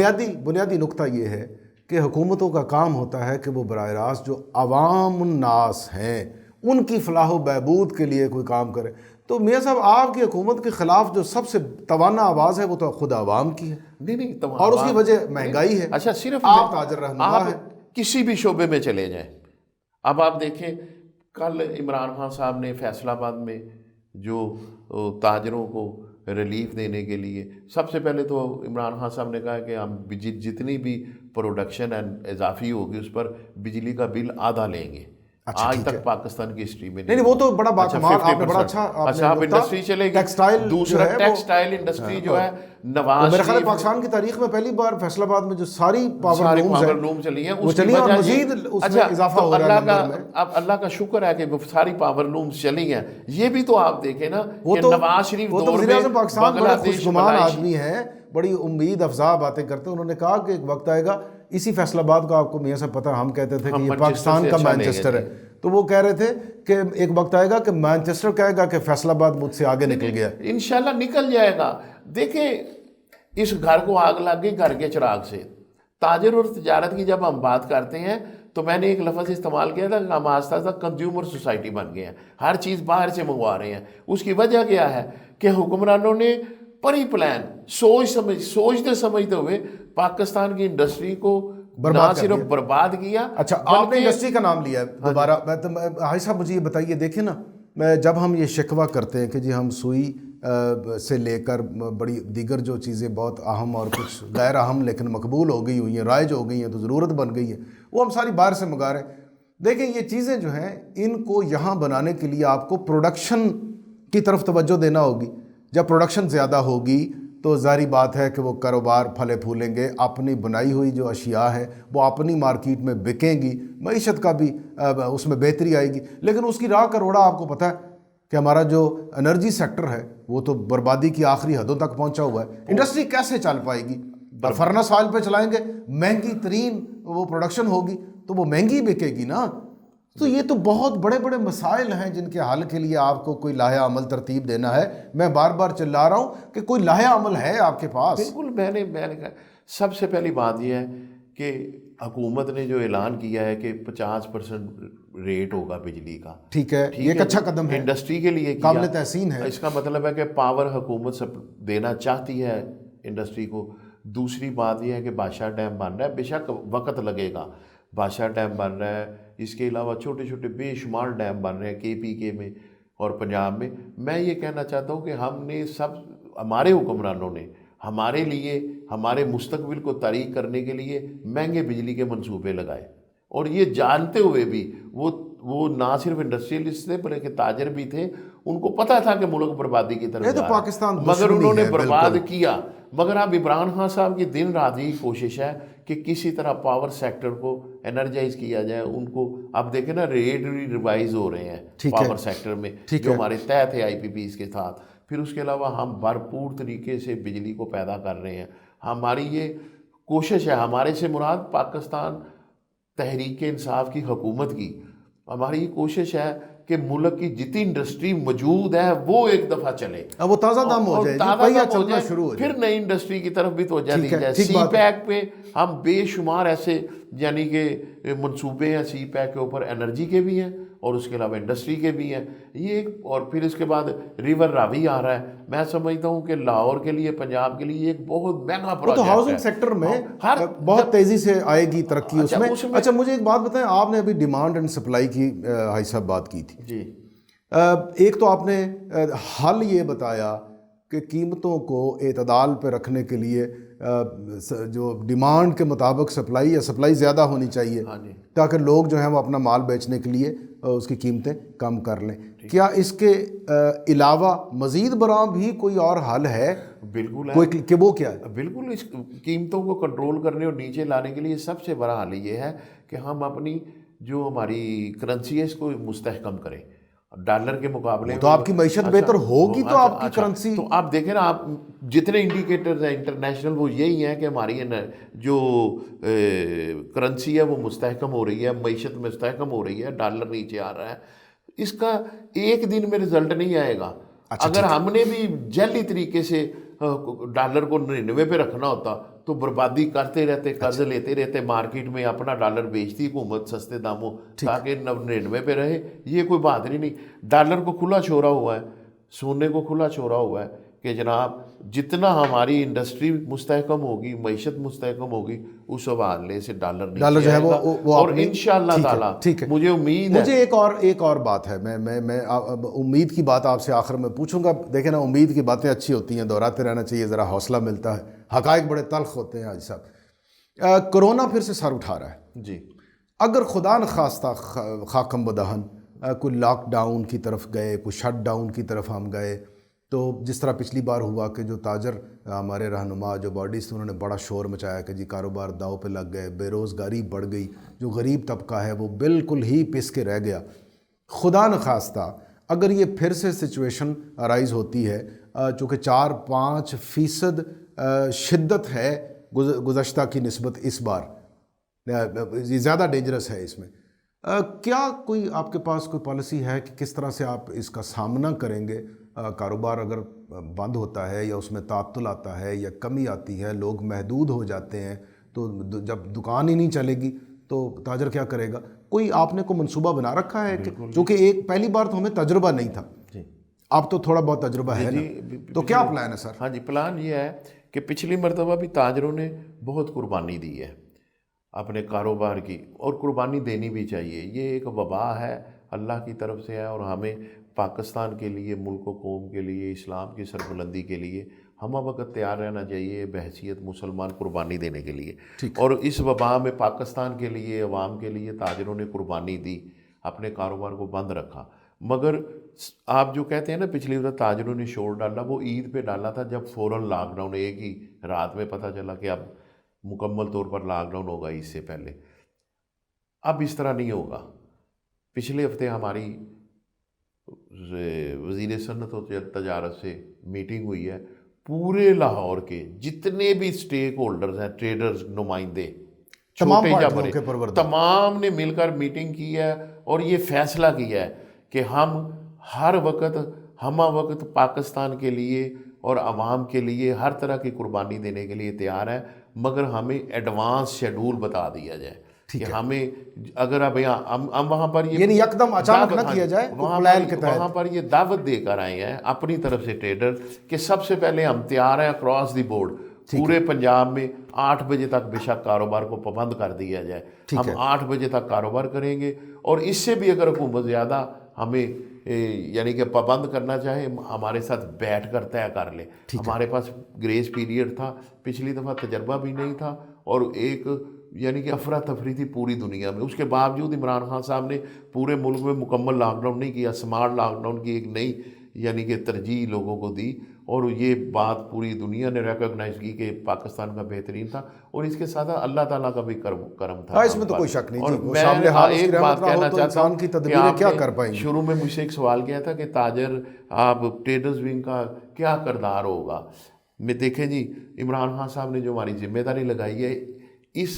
بنیادی نقطہ یہ ہے کہ حکومتوں کا کام ہوتا ہے کہ وہ براہ راست جو عوام الناس ہیں ان کی فلاح و بہبود کے لیے کوئی کام کرے. تو میاں صاحب آپ کی حکومت کے خلاف جو سب سے توانا آواز ہے وہ تو خود عوام کی ہے. نہیں، اور اس کی وجہ مہنگائی ہے. اچھا، صرف آپ تاجر رہنما ہیں، کسی بھی شعبے میں چلے جائیں. اب آپ دیکھیں کل عمران خان صاحب نے فیصل آباد میں جو تاجروں کو ریلیف دینے کے لیے، سب سے پہلے تو عمران خان صاحب نے کہا کہ ہم جتنی بھی پروڈکشن اضافی ہوگی اس پر بجلی کا بل آدھا لیں گے. آج تک پاکستان کی ہسٹری میں نہیں، وہ تو بڑا باکمال، آپ نے بڑا اچھا اب انڈسٹری چلے گی. ٹیکسٹائل، دوسرا ٹیکسٹائل انڈسٹری جو ہے، نواز میرے خیال ہے پاکستان کی تاریخ میں پہلی بار فیصل آباد میں جو ساری پاور لوم چلی ہیں وہ چلی اور مزید اس میں اضافہ ہو رہا ہے. اب اللہ کا شکر ہے کہ وہ ساری پاور لومز چلی ہیں. یہ بھی تو آپ دیکھیں نا کہ نواز شریف وہ تو وزیر اعظم پاکستان بڑا خوشگمان آدمی ہے، بڑی امید افزا باتیں کرتے ہیں. انہوں نے کہا کہ ایک وقت آئے گا، اسی فیصل آباد کا آپ کو میاں صاحب پتہ، ہم کہتے تھے کہ یہ پاکستان کا مانچسٹر ہے، تو وہ کہہ رہے تھے کہ ایک وقت آئے گا کہ مانچسٹر کہے گا کہ فیصل آباد مجھ سے آگے نکل گیا. انشاءاللہ نکل جائے گا. دیکھیں اس گھر کو آگ لگ گئی گھر کے چراغ سے. تاجر اور تجارت کی جب ہم بات کرتے ہیں تو میں نے ایک لفظ استعمال کیا تھا کہ ہم آہستہ آہستہ کنزیومر سوسائٹی بن گئے ہیں، ہر چیز باہر سے منگوا رہے ہیں. اس کی وجہ کیا ہے کہ حکمرانوں نے پری پلان سوچتے سمجھتے ہوئے پاکستان کی انڈسٹری کو نہ صرف برباد کیا. اچھا، آپ نے انڈسٹری کا نام لیا ہے دوبارہ. حاج صاحب مجھے یہ بتائیے، دیکھیں نا، جب ہم یہ شکوہ کرتے ہیں کہ جی ہم سوئی سے لے کر بڑی دیگر جو چیزیں بہت اہم اور کچھ غیر اہم لیکن مقبول ہو گئی ہوئی ہیں، رائج ہو گئی ہیں، تو ضرورت بن گئی ہے، وہ ہم ساری باہر سے منگا رہے ہیں. دیکھیں یہ چیزیں جو ہیں ان کو یہاں بنانے کے لیے آپ کو پروڈکشن کی طرف توجہ دینا ہوگی. جب پروڈکشن زیادہ ہوگی تو ظاہری بات ہے کہ وہ کاروبار پھلے پھولیں گے، اپنی بنائی ہوئی جو اشیاء ہے وہ اپنی مارکیٹ میں بکیں گی، معیشت کا بھی اس میں بہتری آئے گی. لیکن اس کی راہ کا روڑا آپ کو پتہ ہے کہ ہمارا جو انرجی سیکٹر ہے وہ تو بربادی کی آخری حدوں تک پہنچا ہوا ہے. انڈسٹری کیسے چل پائے گی؟ فرنس آئل پہ چلائیں گے، مہنگی ترین وہ پروڈکشن ہوگی تو وہ مہنگی بکے گی نا. تو یہ تو بہت بڑے بڑے مسائل ہیں جن کے حل کے لیے آپ کو کوئی لاہہ عمل ترتیب دینا ہے. میں بار بار چلا رہا ہوں کہ کوئی لاہہ عمل ہے آپ کے پاس؟ بالکل. میں نے کہا سب سے پہلی بات یہ ہے کہ حکومت نے جو اعلان کیا ہے کہ 50% ریٹ ہوگا بجلی کا. ٹھیک ہے، یہ ایک اچھا قدم ہے، انڈسٹری کے لیے قابل تحسین ہے. اس کا مطلب ہے کہ پاور حکومت سب دینا چاہتی ہے انڈسٹری کو. دوسری بات یہ ہے کہ بادشاہ ڈیم بن رہا ہے، بے شک وقت لگے گا. بادشاہ ڈیم بن رہا ہے، اس کے علاوہ چھوٹے چھوٹے بے شمار ڈیم بن رہے ہیں KPK میں اور پنجاب میں. میں یہ کہنا چاہتا ہوں کہ ہم نے ہمارے حکمرانوں نے ہمارے لیے ہمارے مستقبل کو تاریک کرنے کے لیے مہنگے بجلی کے منصوبے لگائے، اور یہ جانتے ہوئے بھی وہ نہ صرف انڈسٹریلسٹ تھے بلکہ تاجر بھی تھے، ان کو پتہ تھا کہ ملک بربادی کی طرف یہ تو جا رہا ہے، پاکستان مگر دشمنی انہوں نے ہے، برباد بالکل۔ کیا۔ مگر اب عمران خان صاحب کی دن رات ہی کوشش ہے کہ کسی طرح پاور سیکٹر کو انرجائز کیا جائے، ان کو اب دیکھیں نا ریٹ ریوائز ہو رہے ہیں ٹھیک ہے، پاور سیکٹر میں ٹھیک جو ہے۔ ہمارے طے تھے آئی پی پیز کے ساتھ۔ پھر اس کے علاوہ ہم بھرپور طریقے سے بجلی کو پیدا کر رہے ہیں۔ ہماری یہ کوشش ہے، ہمارے سے مراد پاکستان تحریک انصاف کی حکومت کی، ہماری یہ کوشش ہے کہ ملک کی جتنی انڈسٹری موجود ہے وہ ایک دفعہ چلے، اب وہ تازہ دم ہو اور جائے جی، تازہ پہیا دم ہو چلنا جائے، شروع ہو جائے۔ پھر نئی انڈسٹری کی طرف بھی توجہ ٹھیک دی ہے، جائے۔ ٹھیک سی بات ہے۔ پیک پہ ہم بے شمار ایسے یعنی کہ منصوبے ہیں سی پیک کے اوپر، انرجی کے بھی ہیں اور اس کے علاوہ انڈسٹری کے بھی ہیں یہ ایک، اور پھر اس کے بعد ریور راوی آ رہا ہے۔ میں سمجھتا ہوں کہ لاہور کے لیے، پنجاب کے لیے ایک بہت مہنگا وہ تو پروجیکٹ ہے۔ ہاؤسنگ سیکٹر میں ہر بہت تیزی سے آئے گی ترقی اس اچھا، میں۔ اس میں اچھا مجھے ایک بات بتائیں، آپ نے ابھی ڈیمانڈ اینڈ سپلائی کی حاج صاحب بات کی تھی، جی ایک تو آپ نے حل یہ بتایا کہ قیمتوں کو اعتدال پہ رکھنے کے لیے جو ڈیمانڈ کے مطابق سپلائی یا سپلائی زیادہ ہونی چاہیے ہاں جی، تاکہ لوگ جو ہیں وہ اپنا مال بیچنے کے لیے اس کی قیمتیں کم کر لیں۔ کیا اس کے علاوہ مزید برآں بھی کوئی اور حل ہے؟ بالکل ہے، کوئی کہ وہ کیا ہے؟ بالکل اس قیمتوں کو کنٹرول کرنے اور نیچے لانے کے لیے سب سے بڑا حل یہ ہے کہ ہم اپنی جو ہماری کرنسی ہے اس کو مستحکم کریں ڈالر کے مقابلے میں۔ تو آپ کی معیشت بہتر ہوگی تو آپ کی کرنسی، تو آپ دیکھیں نا، آپ جتنے انڈیکیٹرز ہیں انٹرنیشنل وہ یہی ہیں کہ ہماری جو کرنسی ہے وہ مستحکم ہو رہی ہے، معیشت مستحکم ہو رہی ہے، ڈالر نیچے آ رہا ہے۔ اس کا ایک دن میں رزلٹ نہیں آئے گا۔ اگر ہم نے بھی جعلی طریقے سے ڈالر کو 99 پہ رکھنا ہوتا تو بربادی کرتے رہتے، قرض لیتے رہتے، مارکیٹ میں اپنا ڈالر بیچتی حکومت سستے داموں تاکہ 99 پہ رہے۔ یہ کوئی بات نہیں۔ ڈالر کو کھلا چھوڑا ہوا ہے، سونے کو کھلا چھوڑا ہوا ہے کہ جناب جتنا ہماری انڈسٹری مستحکم ہوگی، معیشت مستحکم ہوگی، اس حوالے سے ڈالر ڈالر جو نیچے ہے آئے گا۔ وہ اور اپنی، انشاءاللہ تعالیٰ ٹھیک ہے، مجھے امید ہے، مجھے ایک اور بات ہے، میں امید کی بات آپ سے آخر میں پوچھوں گا۔ دیکھیں نا، امید کی باتیں اچھی ہوتی ہیں، دہراتے رہنا چاہیے، ذرا حوصلہ ملتا ہے، حقائق بڑے تلخ ہوتے ہیں حاجی صاحب۔ کرونا پھر سے سر اٹھا رہا ہے، جی اگر خدا نخواستہ خاکم بدہن کوئی لاک ڈاؤن کی طرف گئے، کوئی شٹ ڈاؤن کی طرف ہم گئے، تو جس طرح پچھلی بار ہوا کہ جو تاجر ہمارے رہنما جو باڈیز تھے انہوں نے بڑا شور مچایا کہ جی کاروبار داؤ پہ لگ گئے، بے روزگاری بڑھ گئی، جو غریب طبقہ ہے وہ بالکل ہی پس کے رہ گیا۔ خدا نخواستہ اگر یہ پھر سے سچویشن ارائز ہوتی ہے، چونکہ 4-5% شدت ہے گزشتہ کی نسبت اس بار، یہ زیادہ ڈینجرس ہے اس میں، کیا کوئی آپ کے پاس کوئی پالیسی ہے کہ کس طرح سے آپ اس کا سامنا کریں گے؟ کاروبار اگر بند ہوتا ہے یا اس میں تعطل آتا ہے یا کمی آتی ہے، لوگ محدود ہو جاتے ہیں، تو جب دکان ہی نہیں چلے گی تو تاجر کیا کرے گا؟ کوئی آپ نے کوئی منصوبہ بنا رکھا ہے کہ چونکہ ایک پہلی بار تو ہمیں تجربہ نہیں تھا، اب تو تھوڑا بہت تجربہ ہے نا، تو کیا پلان ہے سر؟ ہاں جی، پلان یہ ہے کہ پچھلی مرتبہ بھی تاجروں نے بہت قربانی دی ہے اپنے کاروبار کی، اور قربانی دینی بھی چاہیے۔ یہ ایک وبا ہے، اللہ کی طرف سے ہے، اور ہمیں پاکستان کے لیے، ملک و قوم کے لیے، اسلام کی سربلندی کے لیے ہم وقت تیار رہنا چاہیے بحیثیت مسلمان قربانی دینے کے لیے۔ اور اس وبا میں پاکستان کے لیے، عوام کے لیے تاجروں نے قربانی دی، اپنے کاروبار کو بند رکھا۔ مگر آپ جو کہتے ہیں نا پچھلی بار تاجروں نے شور ڈالا، وہ عید پہ ڈالا تھا جب فوراً لاک ڈاؤن، ایک ہی رات میں پتہ چلا کہ اب مکمل طور پر لاک ڈاؤن ہوگا اس سے پہلے۔ اب اس طرح نہیں ہوگا۔ پچھلے ہفتے ہماری وزیر صنعت و تجارت سے میٹنگ ہوئی ہے، پورے لاہور کے جتنے بھی سٹیک ہولڈرز ہیں، ٹریڈرز، نمائندے، چھوٹے یا بڑے، تمام نے مل کر میٹنگ کی ہے اور یہ فیصلہ کیا ہے کہ ہم ہر وقت ہمہ وقت پاکستان کے لیے اور عوام کے لیے ہر طرح کی قربانی دینے کے لیے تیار ہیں، مگر ہمیں ایڈوانس شیڈول بتا دیا جائے کہ ہمیں اگر اب ہم وہاں پر یہ یعنی یکدم اچانک نہ کیا جائے، پلان کے تحت وہاں پر یہ دعوت دے کر آئے ہیں اپنی طرف سے ٹریڈر کہ سب سے پہلے ہم تیار ہیں اکراس دی بورڈ، پورے پنجاب میں 8 بجے تک بے شک کاروبار کو پابند کر دیا جائے، ہم 8 بجے تک کاروبار کریں گے، اور اس سے بھی اگر حکومت زیادہ ہمیں یعنی کہ پابند کرنا چاہے ہمارے ساتھ بیٹھ کر طے کر لے۔ ہمارے پاس گریس پیریڈ تھا، پچھلی دفعہ تجربہ بھی نہیں تھا، اور ایک یعنی کہ افراتفری تھی پوری دنیا میں. اس کے باوجود عمران خان صاحب نے پورے ملک میں مکمل لاک ڈاؤن نہیں کیا، اسمارٹ لاک ڈاؤن کی ایک نئی یعنی کہ ترجیح لوگوں کو دی، اور یہ بات پوری دنیا نے ریکگنائز کی کہ پاکستان کا بہترین تھا. اور اس کے ساتھ اللہ تعالیٰ کا بھی کرم تھا. اس میں تو کوئی شک نہیں اور تھی. وہ میں شامل حال اس کی ایک رحمت بات نہ ہو کہنا تو چاہتا انسان ہوں کی کہ تدبیریں آپ کیا نے کر پائیں گی. شروع میں مجھ سے ایک سوال کیا تھا کہ تاجر آپ ٹریڈرز ونگ کا کیا کردار ہوگا. میں دیکھیں جی، عمران خان صاحب نے جو ہماری ذمہ داری لگائی ہے، اس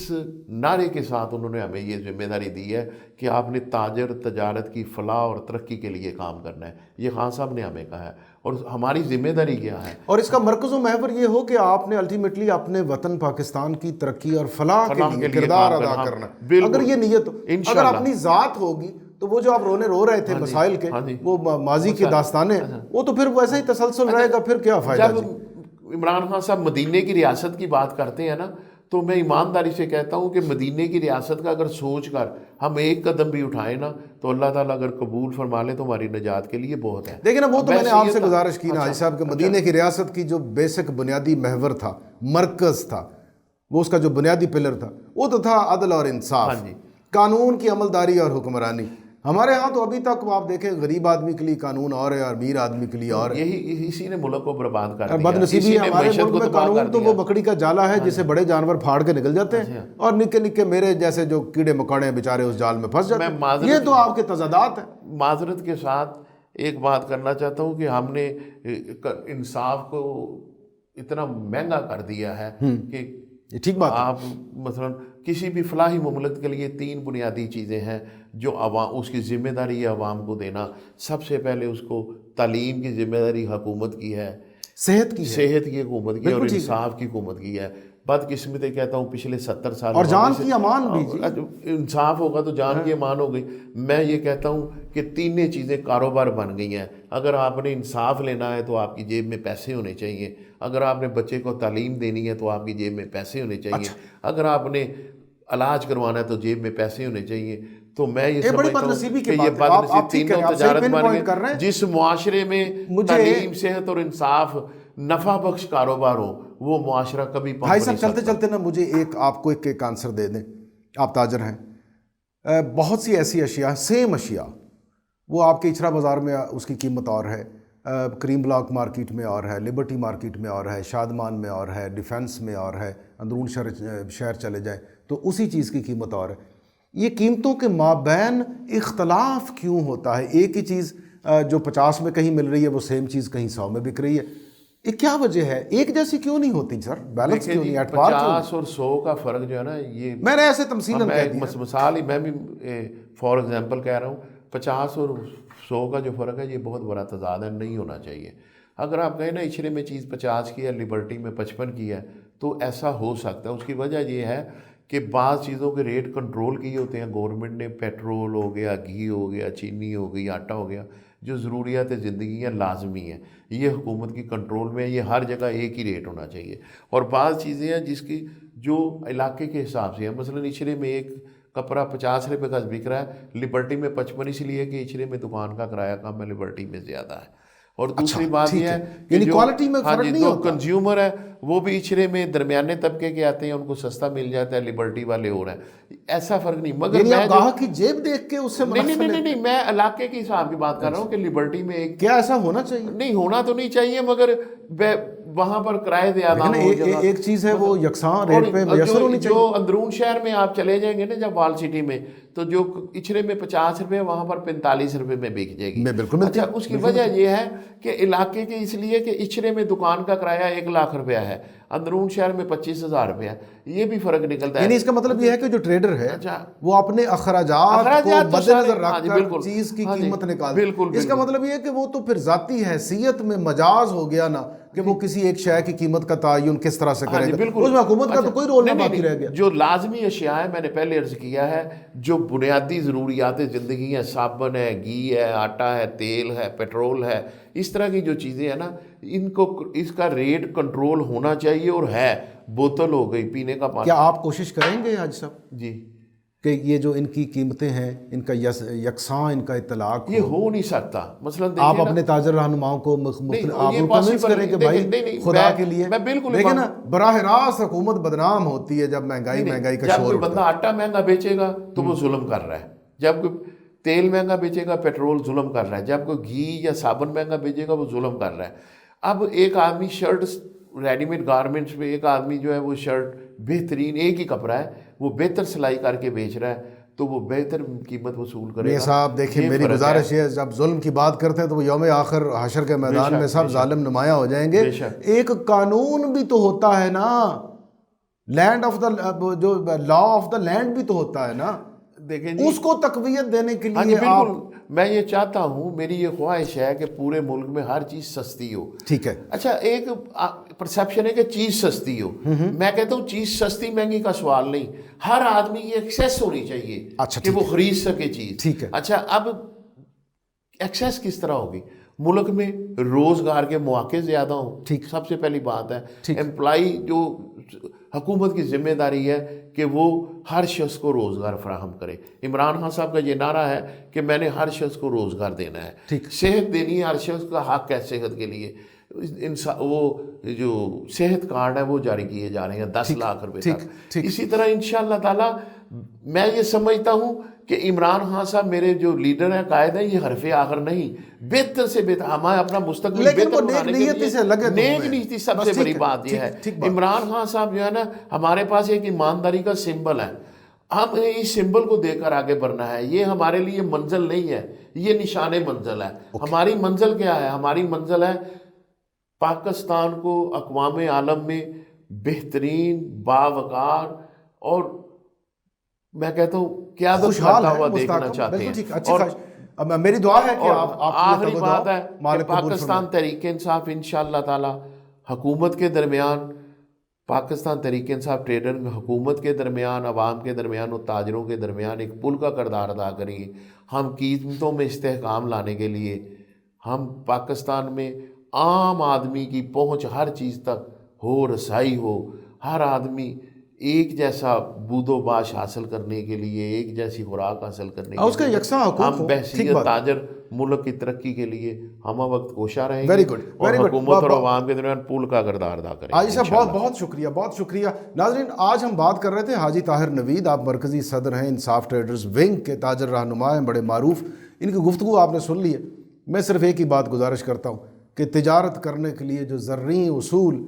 نعرے کے ساتھ انہوں نے ہمیں یہ ذمہ داری دی ہے کہ آپ نے تاجر تجارت کی فلاح اور ترقی کے لیے کام کرنا ہے. یہ خان صاحب نے ہمیں کہا ہے، اور ہماری ذمہ داری کیا ہے. اور اس کا مرکز و محور یہ ہو کہ آپ نے الٹیمیٹلی اپنے وطن پاکستان کی ترقی اور فلاح کے لیے کردار ادا کرنا. اگر یہ نیت، اگر اپنی ذات ہوگی تو وہ جو آپ رو رہے تھے مسائل کے، وہ ماضی کی داستانیں، وہ تو پھر ویسا ہی تسلسل رہے گا، پھر کیا فائدہ. جب عمران خان صاحب مدینے کی ریاست کی بات کرتے ہیں نا، تو میں ایمانداری سے کہتا ہوں کہ مدینے کی ریاست کا اگر سوچ کر ہم ایک قدم بھی اٹھائیں نا، تو اللہ تعالیٰ اگر قبول فرما لے تو ہماری نجات کے لیے بہت ہے. لیکن وہ تو میں نے آپ سے گزارش کی نا حاجی صاحب کہ مدینے کی ریاست کی جو بیسک بنیادی محور تھا، مرکز تھا، وہ اس کا جو بنیادی پلر تھا، وہ تو تھا عدل اور انصاف، قانون کی عملداری اور حکمرانی. ہمارے ہاں تو ابھی تک آپ دیکھیں غریب آدمی کے لیے قانون اور ہے اور امیر آدمی کے لیے اور ہے. یہی اسی نے ملک کو برباد کر دیا. بد نصیبی ہے ہمارے ملک میں قانون تو وہ بکڑی کا جالا ہے جسے بڑے جانور پھاڑ کے نکل جاتے ہیں، اور نکے نکے میرے جیسے جو کیڑے مکوڑے ہیں بیچارے اس جال میں پھنس جاتے ہیں. یہ تو آپ کے تضادات ہیں. معذرت کے ساتھ ایک بات کرنا چاہتا ہوں کہ ہم نے انصاف کو اتنا مہنگا کر دیا ہے کہ ٹھیک بات. آپ مثلا کسی بھی فلاحی مملکت کے لیے 3 بنیادی چیزیں ہیں جو عوام، اس کی ذمہ داری ہے عوام کو دینا. سب سے پہلے اس کو تعلیم کی ذمہ داری حکومت کی ہے، صحت کی حکومت کی ہے، اور انصاف کی حکومت کی ہے. بدقسمتی کہتا ہوں پچھلے 70 سال اور جان کی امان بھی. انصاف ہوگا تو جان کی امان ہو گئی. میں یہ کہتا ہوں کہ تینوں چیزیں کاروبار بن گئی ہیں. اگر آپ نے انصاف لینا ہے تو آپ کی جیب میں پیسے ہونے چاہیے. اگر آپ نے بچے کو تعلیم دینی ہے تو آپ کی جیب میں پیسے ہونے چاہیے. اگر آپ نے علاج کروانا ہے تو جیب میں پیسے ہونے چاہیے. تو میں یہ سمجھتا ہوں کہ یہ بدنصیب تینوں تجارت بن گئے. جس معاشرے میں تعلیم، صحت اور انصاف نفع بخش کاروبار ہو، وہ معاشرہ کبھی بھائی صاحب چلتے چلتے نا مجھے آپ کو ایک آنسر دے دیں. آپ تاجر ہیں، بہت سی ایسی اشیاء، سیم اشیاء، وہ آپ کے اچھرا بازار میں اس کی قیمت اور ہے، کریم بلاک مارکیٹ میں اور ہے، لبرٹی مارکیٹ میں اور ہے، شادمان میں اور ہے، ڈیفنس میں اور ہے، اندرون شہر چلے جائیں تو اسی چیز کی قیمت اور ہے. یہ قیمتوں کے مابین اختلاف کیوں ہوتا ہے؟ ایک ہی چیز جو 50 میں کہیں مل رہی ہے وہ سیم چیز کہیں 100 میں بک رہی ہے. یہ کیا وجہ ہے؟ ایک جیسی کیوں نہیں ہوتی سر؟ بیلنس کیوں نہیں؟ 50 اور 100 کا فرق جو ہے نا، یہ میں نے ایسے تمثیلاً کہہ دیا، مثال ہی میں بھی فار ایگزامپل کہہ رہا ہوں. 50 اور 100 کا جو فرق ہے یہ بہت بڑا تضاد ہے، نہیں ہونا چاہیے. اگر آپ کہیں نا اچھرے میں چیز 50 کی ہے، لبرٹی میں 55 کی ہے، تو ایسا ہو سکتا ہے. اس کی وجہ یہ ہے کہ بعض چیزوں کے ریٹ کنٹرول کیے ہوتے ہیں گورنمنٹ نے. پیٹرول ہو گیا، گھی ہو گیا، چینی ہو گئی، آٹا ہو گیا، جو ضروریات زندگی ہیں لازمی ہیں، یہ حکومت کی کنٹرول میں ہے. یہ ہر جگہ ایک ہی ریٹ ہونا چاہیے. اور بعض چیزیں ہیں جس کی جو علاقے کے حساب سے ہیں. مثلا اچھرے میں ایک کپڑا 50 روپے کا بک رہا ہے، لبرٹی میں 55، اس لیے کہ اچھرے میں دکان کا کرایہ کم ہے، لبرٹی میں زیادہ ہے. اور دوسری بات یہ ہے کہ جو کنزیومر ہے وہ بھی اچھرے میں درمیانے طبقے کے آتے ہیں، ان کو سستا مل جاتا ہے، لبرٹی والے ہو رہے ہیں. ایسا فرق نہیں. مگر میں گاہک کی جیب دیکھ کے اس سے نہیں، میں علاقے کے حساب کی بات کر رہا ہوں کہ لبرٹی میں ایک کیا ایسا ہونا چاہیے؟ نہیں، ہونا تو نہیں چاہیے، مگر وہاں پر کرائے زیادہ ہو. ایک چیز ہے وہ یکساں ریٹ پہ میسر ہونی چاہیے. جو اندرون شہر میں آپ چلے جائیں گے نا، جب وال سٹی میں، تو جو اچھرے میں 50 روپے وہاں پر 45 روپے میں بک جائے گی. بالکل. اچھا، اس کی وجہ یہ ہے کہ علاقے کے، اس لیے کہ اچھرے میں دکان کا کرایہ 1 لاکھ روپیہ ہے، اندرون شہر میں 25,000 روپیہ ہے. یہ بھی فرق نکلتا ہے. یعنی اس کا مطلب یہ ہے کہ جو ٹریڈر ہے وہ اپنے اخراجات کو مد نظر رکھ کر چیز کی قیمت نکالتا ہے. اس کا مطلب یہ ہے کہ وہ تو پھر ذاتی حیثیت میں مجاز ہو گیا نا، کہ وہ کسی ایک شے کی قیمت کا تعین کس طرح سے کرے گا. اس میں حکومت کا تو کوئی رول نہ باقی رہ گیا. جو لازمی اشیاء ہیں، میں نے پہلے عرض کیا ہے، جو بنیادی ضروریات زندگی ہیں، صابن ہے، گھی ہے، آٹا ہے، تیل ہے، پیٹرول ہے، اس طرح کی جو چیزیں ہیں نا، ان کو اس کا ریٹ کنٹرول ہونا چاہیے. اور ہے، بوتل ہو گئی پینے کا پانی. کیا آپ کوشش کریں گے حاج صاحب جی کہ یہ جو ان کی قیمتیں ہیں ان کا یکساں ان کا اطلاق یہ ہو نہیں سکتا. مثلا آپ اپنے تاجر رہنماؤں کو آپ کو کنونس کریں کہ بھائی خدا کے لیے دیکھیں نا براہ راست حکومت بدنام ہوتی ہے جب مہنگائی کا جب شور کوئی بندہ آٹا مہنگا بیچے گا تو وہ ظلم کر رہا ہے، جب کوئی تیل مہنگا بیچے گا پیٹرول ظلم کر رہا ہے، جب کوئی گھی یا صابن مہنگا بیچے گا وہ ظلم کر رہا ہے. اب ایک آدمی شرٹ ریڈی میڈ گارمنٹس میں ایک آدمی جو ہے وہ شرٹ بہترین ایک ہی کپڑا ہے وہ بہتر سلائی کر کے بیچ رہا ہے تو وہ بہتر قیمت وصول کرے گا. یہ صاحب دیکھیں میری گزارش ہے جب ظلم کی بات کرتے ہیں تو وہ یوم آخر حشر کے میدان میں سب ظالم نمایاں ہو جائیں گے. ایک قانون بھی تو ہوتا ہے نا، لینڈ آف دا جو لا آف دا لینڈ بھی تو ہوتا ہے نا، دیکھیں اس کو تقویت دینے کے لیے بالکل میں یہ چاہتا ہوں، میری یہ خواہش ہے کہ پورے ملک میں ہر چیز سستی ہو. ٹھیک ہے. اچھا ایک پرسیپشن ہے کہ چیز سستی ہو، میں کہتا ہوں چیز سستی مہنگی کا سوال نہیں، ہر آدمی کی ایکسیس ہونی چاہیے کہ وہ خرید سکے چیز. ٹھیک ہے. اچھا اب ایکسیس کس طرح ہوگی؟ ملک میں روزگار کے مواقع زیادہ ہوں. ٹھیک. سب سے پہلی بات ہے امپلائی جو حکومت کی ذمہ داری ہے کہ وہ ہر شخص کو روزگار فراہم کرے. عمران خان صاحب کا یہ نعرہ ہے کہ میں نے ہر شخص کو روزگار دینا ہے، صحت دینی ہے، ہر شخص کا حق ہے صحت کے لیے. وہ جو صحت کارڈ ہے وہ جاری کیے جا رہے ہیں 10 لاکھ روپے تک. اسی طرح انشاءاللہ تعالی میں یہ سمجھتا ہوں کہ عمران خان صاحب میرے جو لیڈر ہیں قائد ہیں، یہ حرف آخر نہیں، بہتر سے بہتر ہمیں اپنا مستقبل بہتر بنانے کے لیے نیک نیتی سب سے بڑی بات یہ ہے. عمران خان صاحب جو ہے نا ہمارے پاس ایک ایمانداری کا سمبل ہے، ہم اس سمبل کو دیکھ کر آگے بڑھنا ہے. یہ ہمارے لیے منزل نہیں ہے، یہ نشان منزل ہے. ہماری منزل کیا ہے؟ ہماری منزل ہے پاکستان کو اقوام عالم میں بہترین باوقار اور میں کہتا ہوں قیادت کرتا ہوا دیکھنا چاہتے ہیں. اور میری دعا ہے کہ آخری بات ہے کہ پاکستان تحریک انصاف انشاءاللہ تعالی حکومت کے درمیان، پاکستان تحریک انصاف ٹریڈر حکومت کے درمیان، عوام کے درمیان اور تاجروں کے درمیان ایک پل کا کردار ادا کریں گے. ہم قیمتوں میں استحکام لانے کے لیے ہم پاکستان میں عام آدمی کی پہنچ ہر چیز تک ہو، رسائی ہو، ہر آدمی ایک جیسا بود و باش حاصل کرنے کے لیے، ایک جیسی خوراک حاصل کرنے کے لیے ہم بحثیت تاجر ملک کی ترقی کے لیے ہم وقت کوشاں رہیں گے اور حکومت اور عوام کے درمیان پول کا کردار ادا کریں گے. حاجی صاحب بہت بہت شکریہ، بہت شکریہ. ناظرین آج ہم بات کر رہے تھے حاجی طاہر نوید، آپ مرکزی صدر ہیں انصاف ٹریڈرز ونگ کے، تاجر رہنما ہیں بڑے معروف. ان کی گفتگو آپ نے سن لی ہے. میں صرف ایک ہی بات گزارش کرتا ہوں کہ تجارت کرنے کے لیے جو زرعی اصول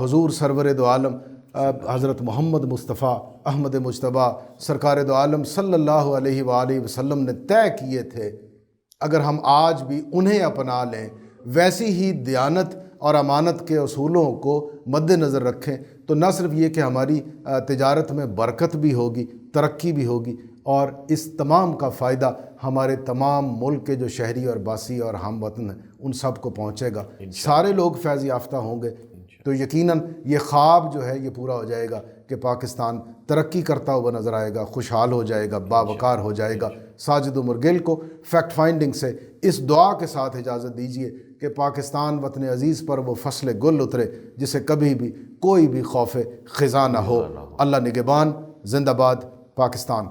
حضور سرور دو عالم حضرت محمد مصطفیٰ احمد مجتبیٰ سرکار دو عالم صلی اللہ علیہ وآلہ وسلم نے طے کیے تھے، اگر ہم آج بھی انہیں اپنا لیں، ویسی ہی دیانت اور امانت کے اصولوں کو مد نظر رکھیں، تو نہ صرف یہ کہ ہماری تجارت میں برکت بھی ہوگی، ترقی بھی ہوگی، اور اس تمام کا فائدہ ہمارے تمام ملک کے جو شہری اور باسی اور ہم وطن ہیں ان سب کو پہنچے گا. سارے لوگ فیض یافتہ ہوں گے تو یقیناً یہ خواب جو ہے یہ پورا ہو جائے گا کہ پاکستان ترقی کرتا ہوا نظر آئے گا، خوشحال ہو جائے گا، باوقار ہو جائے گا. ساجد عمر گل کو فیکٹ فائنڈنگ سے اس دعا کے ساتھ اجازت دیجیے کہ پاکستان وطن عزیز پر وہ فصل گل اترے جسے کبھی بھی کوئی بھی خوف خزاں نہ ہو. اللہ نگہبان. زندہ باد پاکستان.